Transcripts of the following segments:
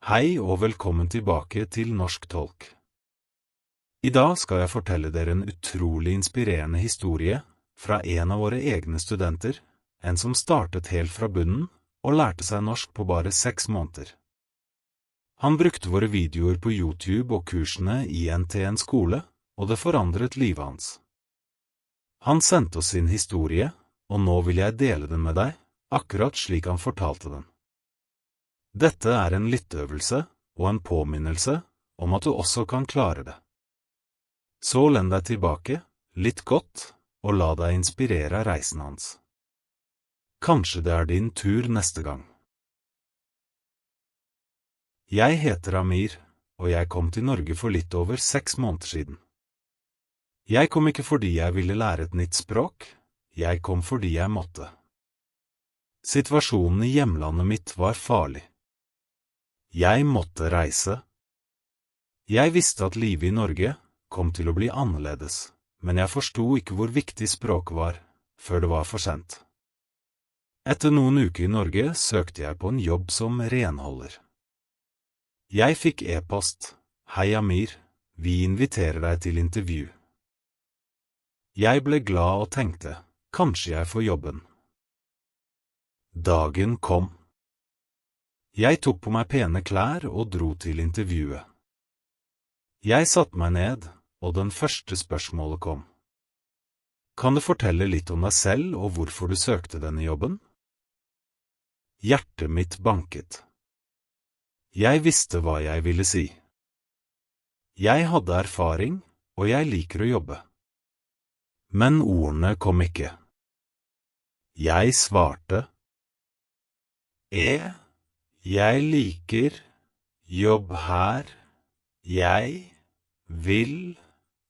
Hei og velkommen tilbake til Norsk Tolk. I dag skal jeg fortelle dere en utrolig inspirerende historie fra en av våre egne studenter, en som startet helt fra bunnen og lærte seg norsk på bare 6 måneder. Han brukte våre videoer på YouTube og kursene i NTN skole, og det forandret livet hans. Han sendte oss sin historie, og nå vil jeg dele den med deg, akkurat slik han fortalte den. Dette er en lytteøvelse og en påminnelse om at du også kan klare det. Så len deg tilbake, litt godt, og la deg inspirere av reisen hans. Kanskje det er din tur neste gang. Jeg heter Amir, og jeg kom til Norge for litt over 6 måneder siden. Jeg kom ikke fordi jeg ville lære et nytt språk, jeg kom fordi jeg måtte. Situasjonen i hjemlandet mitt var farlig. Jeg måtte reise. Jeg visste at livet i Norge kom til å bli annerledes, men jeg forstod ikke hvor viktig språk var, før det var for sent. Etter noen uker i Norge søkte jeg på en jobb som renholder. Jeg fikk e-post: Hei Amir, vi inviterer deg til intervju. Jeg ble glad og tenkte, kanskje jeg får jobben. Dagen kom. Jeg tok på meg pene klær og dro til intervjuet. Jeg satte meg ned, og den første spørsmålet kom. Kan du fortelle litt om deg selv og hvorfor du søkte denne jobben? Hjertet mitt banket. Jeg visste hva jeg ville si. Jeg hadde erfaring, og jeg liker å jobbe. Men ordene kom ikke. Jeg svarte: Jeg liker jobb her. Jeg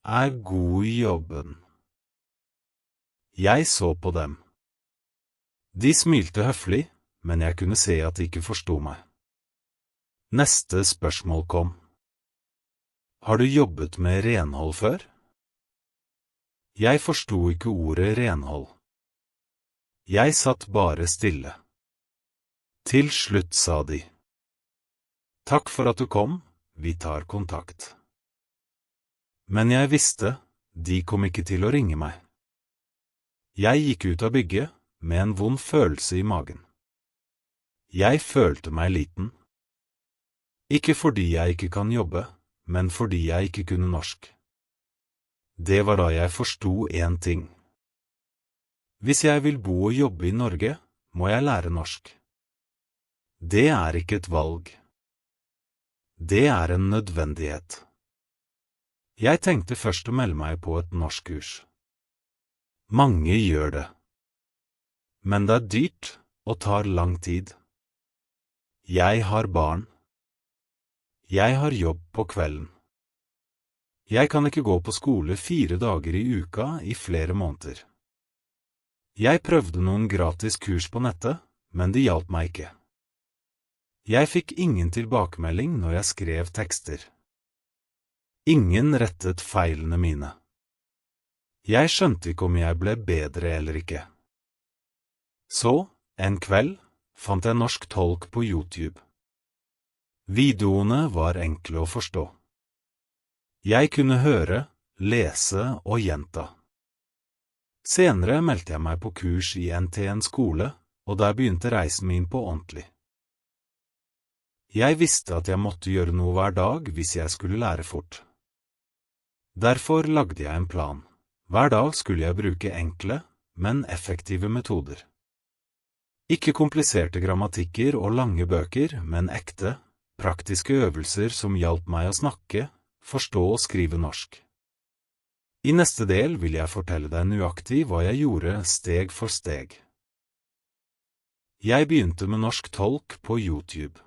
er god i jobben. Jeg så på dem. De smilte høflig, men jeg kunne se at de ikke forstod meg. Neste spørsmål kom. Har du jobbet med renhold før? Jeg forstod ikke ordet renhold. Jeg satt bare stille. Til slutt sa de: Takk for at du kom, vi tar kontakt. Men jeg visste, de kom ikke til å ringe meg. Jeg gikk ut av bygget med en vond følelse i magen. Jeg følte meg liten. Ikke fordi jeg ikke kan jobbe, men fordi jeg ikke kunne norsk. Det var da jeg forstod en ting. Hvis jeg vil bo og jobbe i Norge, må jeg lære norsk. Det er ikke et valg. Det er en nødvendighet. Jeg tenkte først å melde meg på et norskkurs. Mange gjør det. Men det er dyrt og tar lang tid. Jeg har barn. Jeg har jobb på kvelden. Jeg kan ikke gå på skole 4 dager i uka i flere måneder. Jeg prøvde noen gratis kurs på nettet, men de hjalp meg ikke. Jeg fikk ingen tilbakemelding når jeg skrev tekster. Ingen rettet feilene mine. Jeg skjønte ikke om jeg ble bedre eller ikke. Så, en kveld, fant jeg Norsk Tolk på YouTube. Videoene var enkle å forstå. Jeg kunne høre, lese og gjenta. Senere meldte jeg meg på kurs i NTN skole, og der begynte reisen min på ordentlig. Jeg visste at jeg måtte gjøre noe hver dag hvis jeg skulle lære fort. Derfor lagde jeg en plan. Hver dag skulle jeg bruke enkle, men effektive metoder. Ikke kompliserte grammatikker og lange bøker, men ekte, praktiske øvelser som hjalp meg å snakke, forstå og skrive norsk. I neste del vil jeg fortelle deg nøyaktig hva jeg gjorde steg for steg. Jeg begynte med Norsk Tolk på YouTube.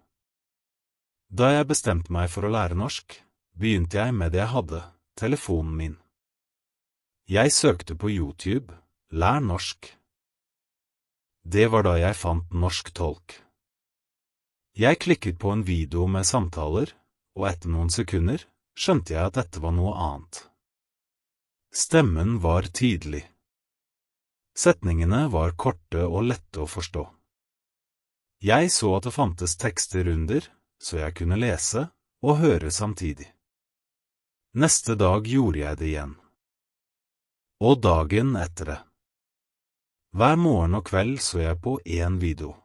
Da jeg bestemte meg for å lære norsk, begynte jeg med det jeg hadde, telefonen min. Jeg søkte på YouTube, lær norsk. Det var da jeg fant Norsk Tolk. Jeg klikket på en video med samtaler, og etter noen sekunder skjønte jeg at dette var noe annet. Stemmen var tydelig. Setningene var korte og lette å forstå. Jeg så at det fantes tekster under, så jeg kunne lese og høre samtidig. Neste dag gjorde jeg det igjen. Og dagen etter det. Hver morgen og kveld så jeg på en video.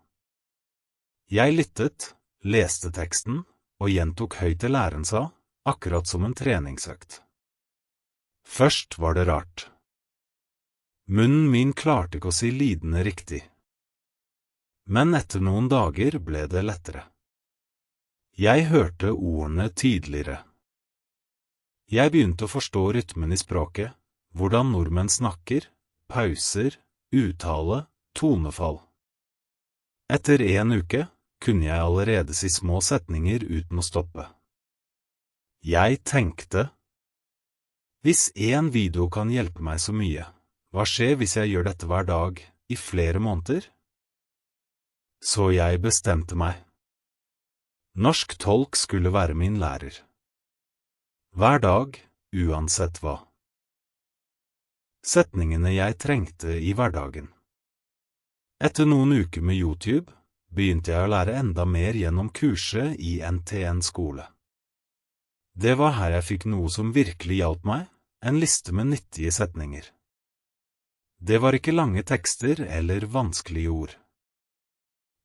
Jeg lyttet, leste teksten, og gjentok høyt det læreren sa, akkurat som en treningsøkt. Først var det rart. Munnen min klarte ikke å si lydene riktig. Men etter noen dager ble det lettere. Jeg hørte ordene tydeligere. Jeg begynte å forstå rytmen i språket, hvordan nordmenn snakker, pauser, uttale, tonefall. Etter en uke kunne jeg allerede si små setninger uten å stoppe. Jeg tenkte, hvis en video kan hjelpe meg så mye, hva skjer hvis jeg gjør dette hver dag, i flere måneder? Så jeg bestemte meg. Norsk tolk skulle være min lærer. Hver dag, uansett hva. Setningene jeg trengte i hverdagen. Etter noen uker med YouTube, begynte jeg å lære enda mer gjennom kurset i NTN skole. Det var her jeg fikk noe som virkelig hjalp meg, en liste med nyttige setninger. Det var ikke lange tekster eller vanskelige ord.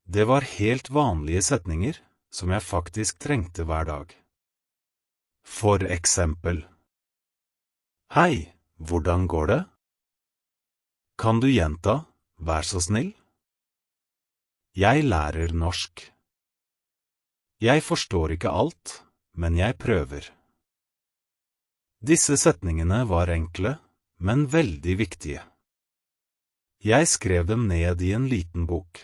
Det var helt vanlige setninger, som jeg faktisk trengte hver dag. For eksempel. Hei, hvordan går det? Kan du gjenta, vær så snill? Jeg lærer norsk. Jeg forstår ikke alt, men jeg prøver. Disse setningene var enkle, men veldig viktige. Jeg skrev dem ned i en liten bok.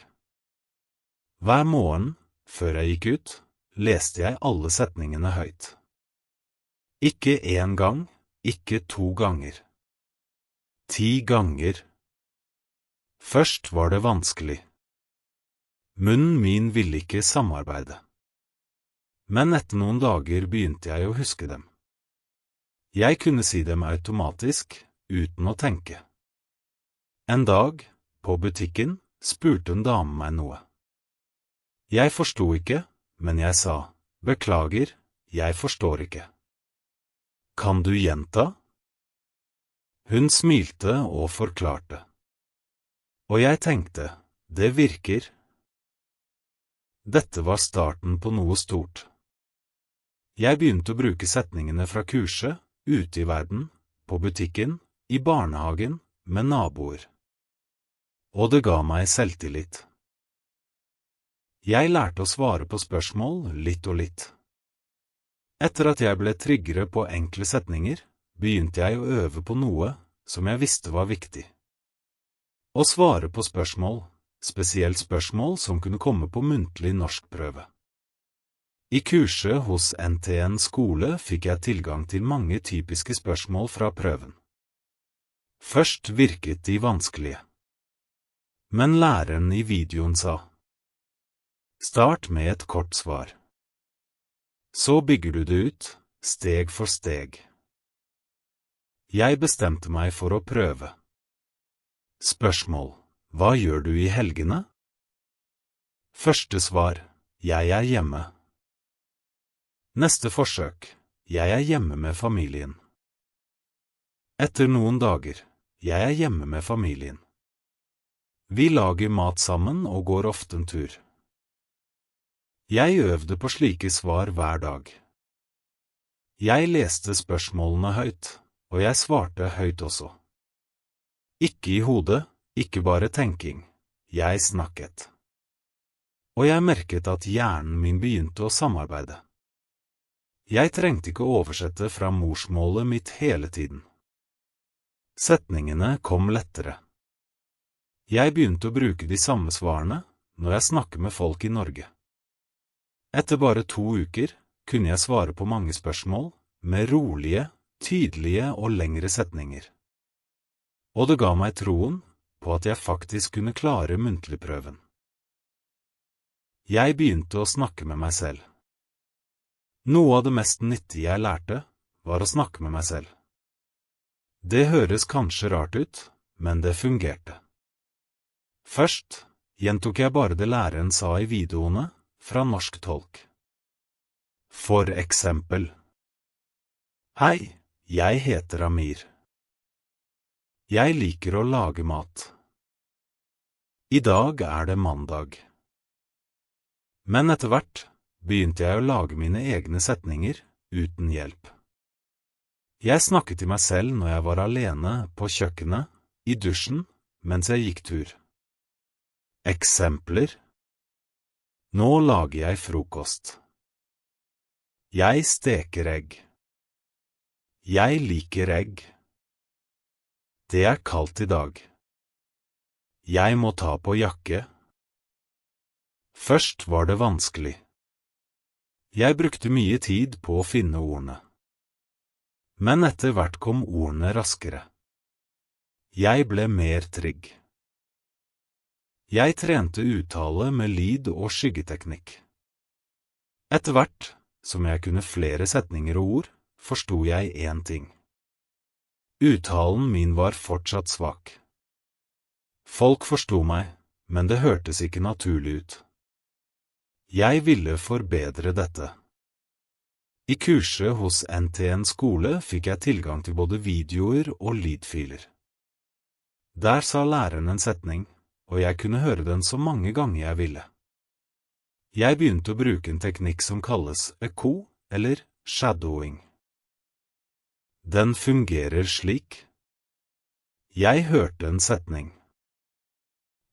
Hver morgen, før jeg gikk ut, leste jeg alle setningene høyt. Ikke en gang, ikke 2 ganger. 10 ganger. Først var det vanskelig. Munnen min ville ikke samarbeide. Men etter noen dager begynte jeg å huske dem. Jeg kunne si dem automatisk, uten å tenke. En dag, på butikken, spurte en dame meg noe. Jeg forsto ikke, men jeg sa, beklager, jeg forstår ikke. Kan du gjenta? Hun smilte og forklarte. Og jeg tenkte, det virker. Dette var starten på noe stort. Jeg begynte å bruke setningene fra kurset, ute i verden, på butikken, i barnehagen, med naboer. Og det ga meg selvtillit. Jeg lærte å svare på spørsmål litt og litt. Etter at jeg ble tryggere på enkle setninger, begynte jeg å øve på noe som jeg visste var viktig. Å svare på spørsmål, spesielt spørsmål som kunne komme på muntlig norskprøve. I kurset hos NTN skole fikk jeg tilgang til mange typiske spørsmål fra prøven. Først virket de vanskelige. Men læreren i videoen sa, start med et kort svar. Så bygger du det ut, steg for steg. Jeg bestemte meg for å prøve. Spørsmål, hva gjør du i helgene? Første svar, jeg er hjemme. Neste forsøk, jeg er hjemme med familien. Etter noen dager, jeg er hjemme med familien. Vi lager mat sammen og går ofte en tur. Jeg øvde på slike svar hver dag. Jeg leste spørsmålene høyt, og jeg svarte høyt også. Ikke i hodet, ikke bare tenking, jeg snakket. Og jeg merket at hjernen min begynte å samarbeide. Jeg trengte ikke å oversette fra morsmålet mitt hele tiden. Setningene kom lettere. Jeg begynte å bruke de samme svarene når jeg snakker med folk i Norge. Etter bare 2 uker kunne jeg svare på mange spørsmål med rolige, tydelige og lengre setninger. Og det ga meg troen på at jeg faktisk kunne klare muntligprøven. Jeg begynte å snakke med meg selv. Noe av det mest nyttige jeg lærte, var å snakke med meg selv. Det høres kanskje rart ut, men det fungerte. Først gjentok jeg bare det læreren sa i videoene fra norsk tolk. For eksempel. Hei, jeg heter Amir. Jeg liker å lage mat. I dag det mandag. Men etter hvert begynte jeg å lage mine egne setninger uten hjelp. Jeg snakket til meg selv når jeg var alene på kjøkkenet, i dusjen, mens jeg gikk tur. Eksempler. Nå lager jeg frokost. Jeg steker egg. Jeg liker egg. Det kaldt i dag. Jeg må ta på jakke. Først var det vanskelig. Jeg brukte mye tid på å finne ordene. Men etter hvert kom ordene raskere. Jeg ble mer trygg. Jeg trente uttale med lyd- og skyggeteknikk. Etter hvert, som jeg kunne flere setninger og ord, forstod jeg én ting. Uttalen min var fortsatt svak. Folk forstod meg, men det hørtes ikke naturlig ut. Jeg ville forbedre dette. I kurset hos NTN skole fikk jeg tilgang til både videoer og lydfiler. Der sa læreren en setning, og jeg kunne høre den så mange ganger jeg ville. Jeg begynte å bruke en teknikk som kalles echo, eller shadowing. Den fungerer slik. Jeg hørte en setning.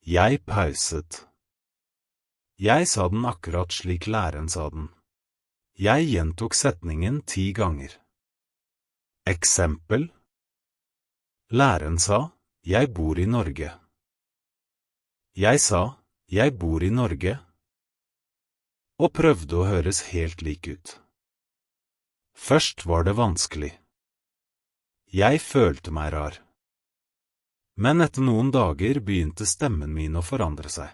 Jeg pauset. Jeg sa den akkurat slik læreren sa den. Jeg gjentok setningen 10 ganger. Eksempel. Læreren sa, jeg bor i Norge. Jeg sa, jeg bor i Norge, og prøvde å høres helt lik ut. Først var det vanskelig. Jeg følte meg rar. Men etter noen dager begynte stemmen min å forandre seg.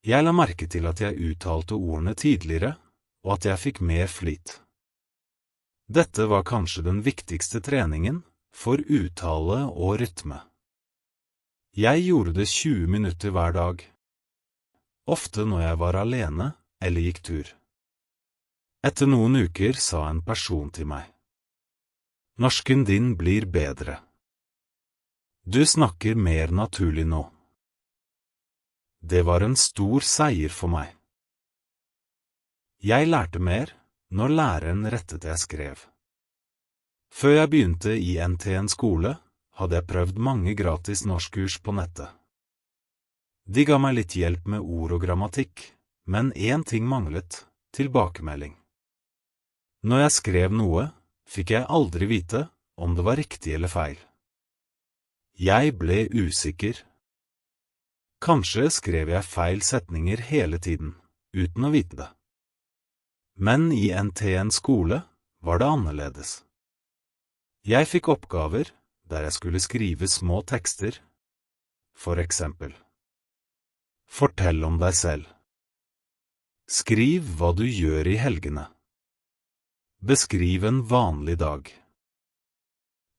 Jeg la merke til at jeg uttalte ordene tidligere, og at jeg fikk mer flyt. Dette var kanskje den viktigste treningen for uttale og rytme. Jeg gjorde det 20 minutter hver dag, ofte når jeg var alene eller gikk tur. Etter noen uker sa en person til meg, «Norsken din blir bedre. Du snakker mer naturlig nå.» Det var en stor seier for meg. Jeg lærte mer når læreren rettet det jeg skrev. Før jeg begynte i NTN skole, hadde jeg prøvd mange gratis norskkurs på nettet. De ga meg litt hjelp med ord og grammatikk, men én ting manglet, tilbakemelding. Når jeg skrev noe, fikk jeg aldri vite om det var riktig eller feil. Jeg ble usikker. Kanskje skrev jeg feil setninger hele tiden, uten å vite det. Men i NTN skole var det annerledes. Jeg fikk oppgaver der jeg skulle skrive små tekster. For eksempel. Fortell om deg selv. Skriv hva du gjør i helgene. Beskriv en vanlig dag.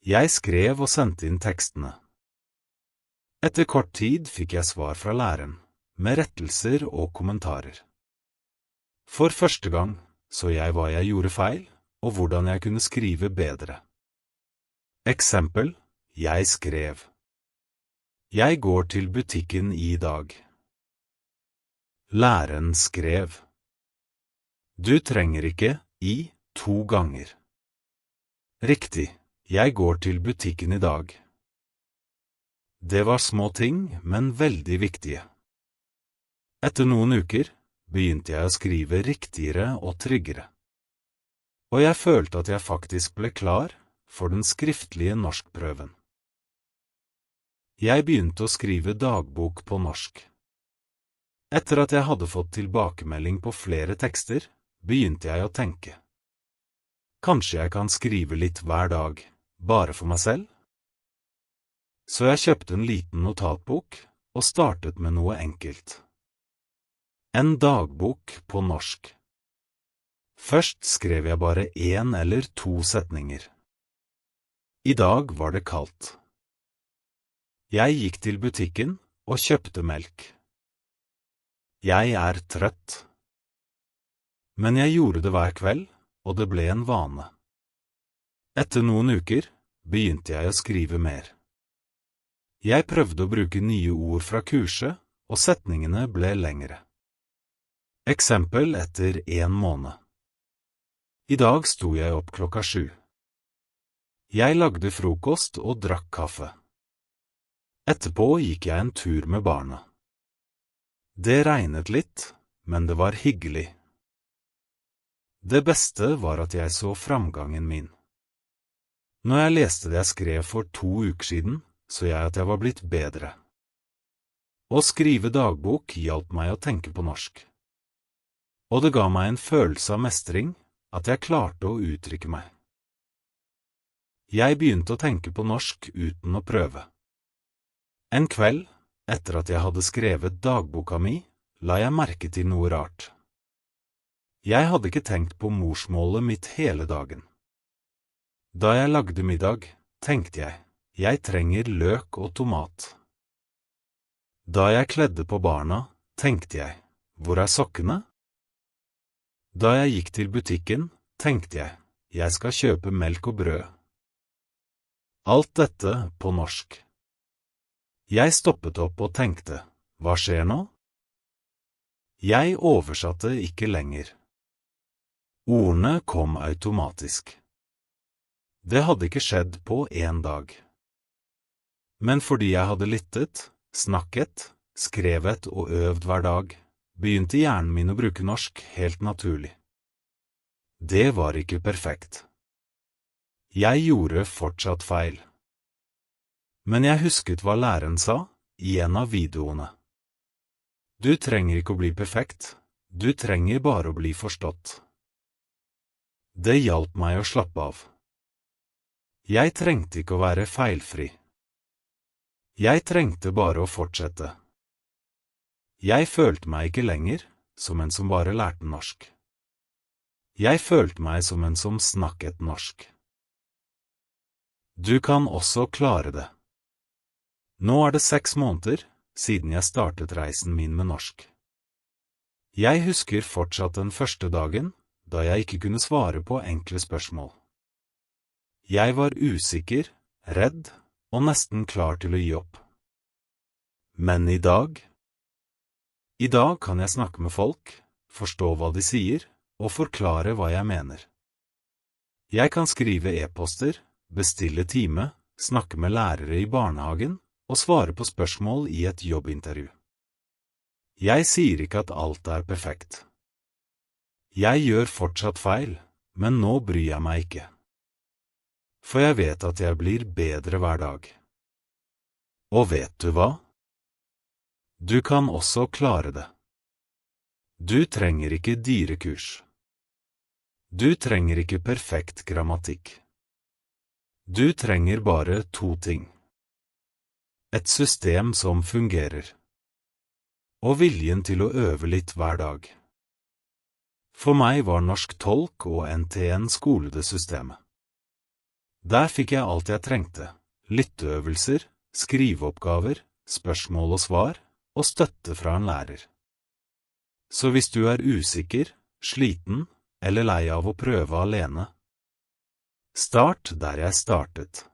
Jeg skrev og sendte inn tekstene. Etter kort tid fikk jeg svar fra læreren, med rettelser og kommentarer. For første gang så jeg hva jeg gjorde feil, og hvordan jeg kunne skrive bedre. Eksempel, jeg skrev. Jeg går til butikken i dag. Læreren skrev. Du trenger ikke i 2 ganger. Riktig, jeg går til butikken i dag. Det var små ting, men veldig viktige. Etter noen uker begynte jeg å skrive riktigere og tryggere. Og jeg følte at jeg faktisk ble klar for den skriftlige norskprøven. Jeg begynte å skrive dagbok på norsk. Etter at jeg hadde fått tilbakemelding på flere tekster, begynte jeg å tenke. Kanskje jeg kan skrive litt hver dag, bare for meg selv? Så jeg kjøpte en liten notatbok og startet med noe enkelt. En dagbok på norsk. Først skrev jeg bare 1 eller 2 setninger. I dag var det kaldt. Jeg gikk til butikken og kjøpte melk. Jeg trøtt. Men jeg gjorde det hver kveld, og det ble en vane. Etter noen uker begynte jeg å skrive mer. Jeg prøvde å bruke nye ord fra kurset, og setningene ble lengre. Eksempel etter 1 måned. I dag sto jeg opp klokka 7. Jeg lagde frokost og drakk kaffe. Etterpå gikk jeg en tur med barna. Det regnet litt, men det var hyggelig. Det beste var at jeg så framgangen min. Når jeg leste det jeg skrev for 2 uker siden, så jeg at jeg var blitt bedre. Å skrive dagbok hjalp meg å tenke på norsk. Og det ga meg en følelse av mestring, at jeg klarte å uttrykke meg. Jeg begynte å tenke på norsk uten å prøve. En kveld, etter at jeg hadde skrevet dagboka mi, la jeg merke til noe rart. Jeg hadde ikke tenkt på morsmålet mitt hele dagen. Da jeg lagde middag, tenkte jeg trenger løk og tomat. Da jeg kledde på barna, tenkte jeg, hvor er sokkene? Da jeg gikk til butikken, tenkte jeg skal kjøpe melk og brød. Alt dette på norsk. Jeg stoppet opp og tenkte, hva skjer nå? Jeg oversatte ikke lenger. Ordene kom automatisk. Det hadde ikke skjedd på 1 dag. Men fordi jeg hadde lyttet, snakket, skrevet og øvd hver dag, begynte hjernen min å bruke norsk helt naturlig. Det var ikke perfekt. Jeg gjorde fortsatt feil. Men jeg husket hva læreren sa i en av videoene. Du trenger ikke å bli perfekt, du trenger bare å bli forstått. Det hjalp meg å slappe av. Jeg trengte ikke å være feilfri. Jeg trengte bare å fortsette. Jeg følte meg ikke lenger som en som bare lærte norsk. Jeg følte meg som en som snakket norsk. Du kan også klare det. Nå er det 6 måneder siden jeg startet reisen min med norsk. Jeg husker fortsatt den første dagen, da jeg ikke kunne svare på enkle spørsmål. Jeg var usikker, redd og nesten klar til å gi opp. Men i dag kan jeg snakke med folk, forstå hva de sier, og forklare hva jeg mener. Jeg kan skrive e-poster, bestille time, snakke med lærere i barnehagen, og svare på spørsmål i et jobbintervju. Jeg sier ikke at alt er perfekt. Jeg gjør fortsatt feil, men nå bryr jeg meg ikke. For jeg vet at jeg blir bedre hver dag. Og vet du hva? Du kan også klare det. Du trenger ikke dyre kurs. Du trenger ikke perfekt grammatikk. Du trenger bare 2 ting. Et system som fungerer. Og viljen til å øve litt hver dag. For meg var Norsk Tolk og NTN skole det systemet. Der fikk jeg alt jeg trengte, lytteøvelser, skriveoppgaver, spørsmål og svar, og støtte fra en lærer. Så hvis du er usikker, sliten, eller lei av å prøve alene, start der jeg startet.